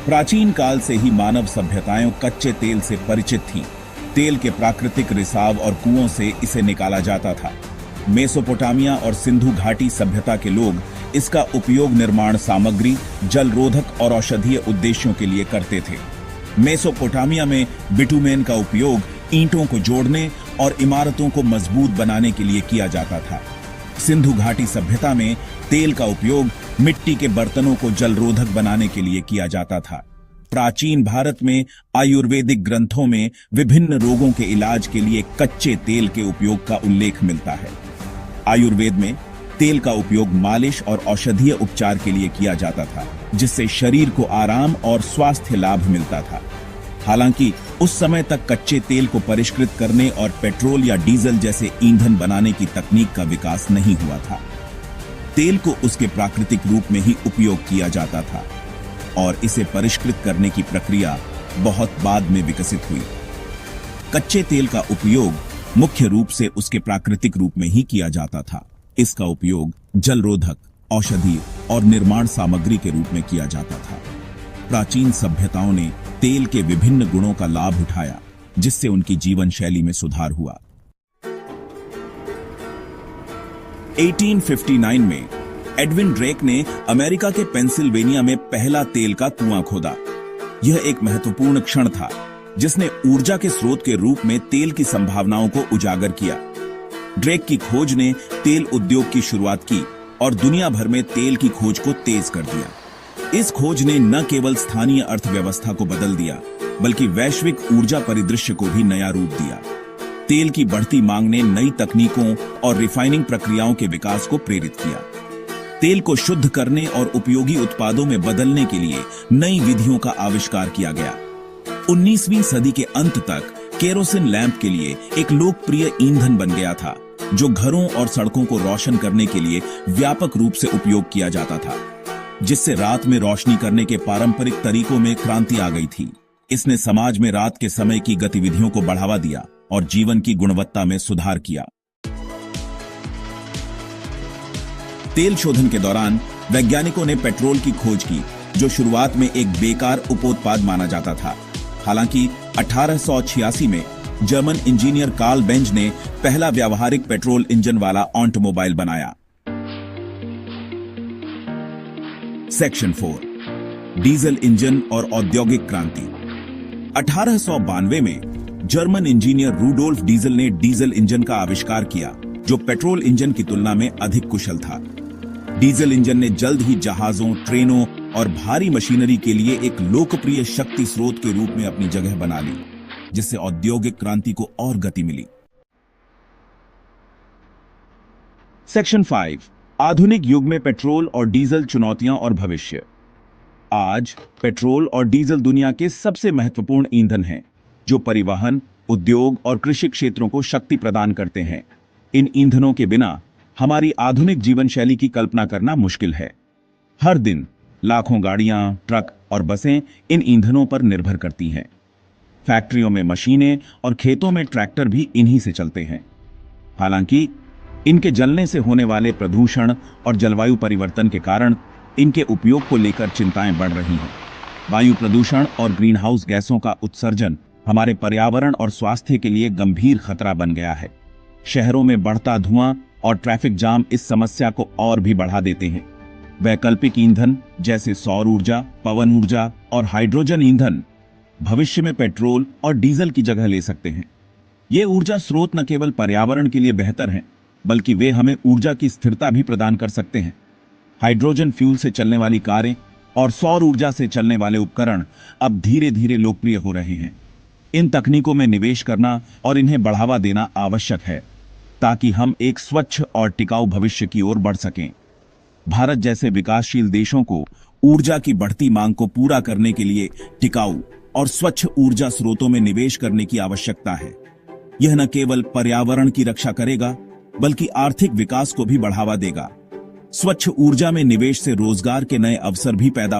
प्राचीन काल से ही मानव सभ्यताएं कच्चे तेल से परिचित थीं। तेल के प्राकृतिक रिसाव और कुओं से इसे निकाला जाता था। मेसोपोटामिया और सिंधु घाटी सभ्यता के लोग इसका उपयोग निर्माण सामग्री, जल रोधक और औषधीय उद्देश्यों के लिए करते थे। मेसोपोटामिया में बिटुमेन का उपयोग ईंटों को जोड़ने और इमारतों को मजबूत बनाने के लिए किया जाता था। सिंधु घाटी सभ्यता में तेल का उपयोग मिट्टी के बर्तनों को जल रोधक बनाने के लिए किया जाता था। प्राचीन भारत में आयुर्वेदिक ग्रंथों में विभिन्न रोगों के इलाज के लिए कच्चे तेल के उपयोग का उल्लेख मिलता है। आयुर्वेद में तेल का उपयोग मालिश और औषधीय उपचार के लिए किया जाता था, जिससे शरीर को आराम और स्वास्थ्य लाभ मिलता था। हालांकि उस समय तक कच्चे तेल को परिष्कृत करने और पेट्रोल या डीजल जैसे ईंधन बनाने की तकनीक का विकास नहीं हुआ था। तेल को उसके प्राकृतिक रूप में ही उपयोग किया जाता था और इसे परिष्कृत करने की प्रक्रिया बहुत बाद में विकसित हुई। कच्चे तेल का उपयोग मुख्य रूप से उसके प्राकृतिक रूप में ही किया जाता था। इसका उपयोग जल रोधक, औषधीय और निर्माण सामग्री के रूप में किया जाता था। प्राचीन सभ्यताओं ने तेल के विभिन्न गुणों का लाभ उठाया, जिससे उनकी जीवन शैली में सुधार हुआ। 1859 में एडविन ड्रेक ने अमेरिका के पेंसिल्वेनिया में पहला तेल का कुआं खोदा। यह एक महत्वपूर्ण क्षण था, जिसने ऊर्जा के स्रोत के रूप में तेल की संभावनाओं को उजागर किया। ड्रेक की खोज ने तेल उद्योग की शुरुआत की और दुनिया भर में तेल की खोज को तेज कर दिया। इस खोज ने न केवल स्थानीय अर्थव्यवस्था को बदल दिया, बल्कि वैश्विक ऊर्जा परिदृश्य को भी नया रूप दिया। तेल की बढ़ती मांग ने नई तकनीकों और रिफाइनिंग प्रक्रियाओं के विकास को प्रेरित किया। तेल को शुद्ध करने और उपयोगी उत्पादों में बदलने के लिए नई विधियों का आविष्कार किया गया। 19वीं सदी के अंत तक केरोसिन लैंप के लिए एक लोकप्रिय ईंधन बन गया था, जो घरों और सड़कों को रोशन करने के लिए व्यापक रूप से उपयोग किया जाता था, जिससे रात में रोशनी करने के पारंपरिक तरीकों में क्रांति आ गई थी। इसने समाज में रात के समय की गतिविधियों को बढ़ावा दिया और जीवन की गुणवत्ता में सुधार किया। तेल शोधन के दौरान वैज्ञानिकों ने पेट्रोल की खोज की, जो शुरुआत में एक बेकार उपोत्पाद माना जाता था। हालांकि 1886 में जर्मन इंजीनियर कार्ल बेंज ने पहला व्यावहारिक पेट्रोल इंजन वाला ऑटोमोबाइल बनाया। सेक्शन 4, डीजल इंजन और औद्योगिक क्रांति। 1892 में जर्मन इंजीनियर रूडोल्फ डीजल ने डीजल इंजन का आविष्कार किया, जो पेट्रोल इंजन की तुलना में अधिक कुशल था। डीजल इंजन ने जल्द ही जहाजों, ट्रेनों और भारी मशीनरी के लिए एक लोकप्रिय शक्ति स्रोत के रूप में अपनी जगह बना ली, जिससे औद्योगिक क्रांति को और गति मिली। सेक्शन 5, आधुनिक युग में पेट्रोल और डीजल चुनौतियां और भविष्य। आज पेट्रोल और डीजल दुनिया के सबसे महत्वपूर्ण ईंधन हैं, जो परिवहन, उद्योग और कृषि क्षेत्रों को शक्ति प्रदान करते हैं। इन ईंधनों के बिना हमारी आधुनिक जीवन शैली की कल्पना करना मुश्किल है। हर दिन लाखों गाड़ियां, ट्रक और बसें इन ईंधनों पर निर्भर करती हैं। फैक्ट्रियों में मशीनें और खेतों में ट्रैक्टर भी इन्हीं से चलते हैं। हालांकि इनके जलने से होने वाले प्रदूषण और जलवायु परिवर्तन के कारण इनके उपयोग को लेकर चिंताएं बढ़ रही हैं। वायु प्रदूषण और ग्रीन हाउस गैसों का उत्सर्जन हमारे पर्यावरण और स्वास्थ्य के लिए गंभीर खतरा बन गया है। शहरों में बढ़ता धुआं और ट्रैफिक जाम इस समस्या को और भी बढ़ा देते हैं। वैकल्पिक ईंधन जैसे सौर ऊर्जा, पवन ऊर्जा और हाइड्रोजन ईंधन भविष्य में पेट्रोल और डीजल की जगह ले सकते हैं। ये ऊर्जा स्रोत न केवल पर्यावरण के लिए बेहतर हैं, बल्कि वे हमें ऊर्जा की स्थिरता भी प्रदान कर सकते हैं। हाइड्रोजन फ्यूल से चलने वाली कारें और सौर ऊर्जा से चलने वाले उपकरण अब धीरे धीरे लोकप्रिय हो रहे हैं। इन तकनीकों में निवेश करना और इन्हें बढ़ावा देना आवश्यक है, ताकि हम एक स्वच्छ और टिकाऊ भविष्य की ओर बढ़ सकें। भारत जैसे विकासशील देशों को ऊर्जा की बढ़ती मांग को पूरा करने के लिए टिकाऊ और स्वच्छ ऊर्जा स्रोतों में निवेश करने की आवश्यकता है। यह न केवल पर्यावरण की रक्षा करेगा, बल्कि आर्थिक विकास को भी बढ़ावा देगा। स्वच्छ ऊर्जा में निवेश से रोजगार के नए अवसर भी पैदा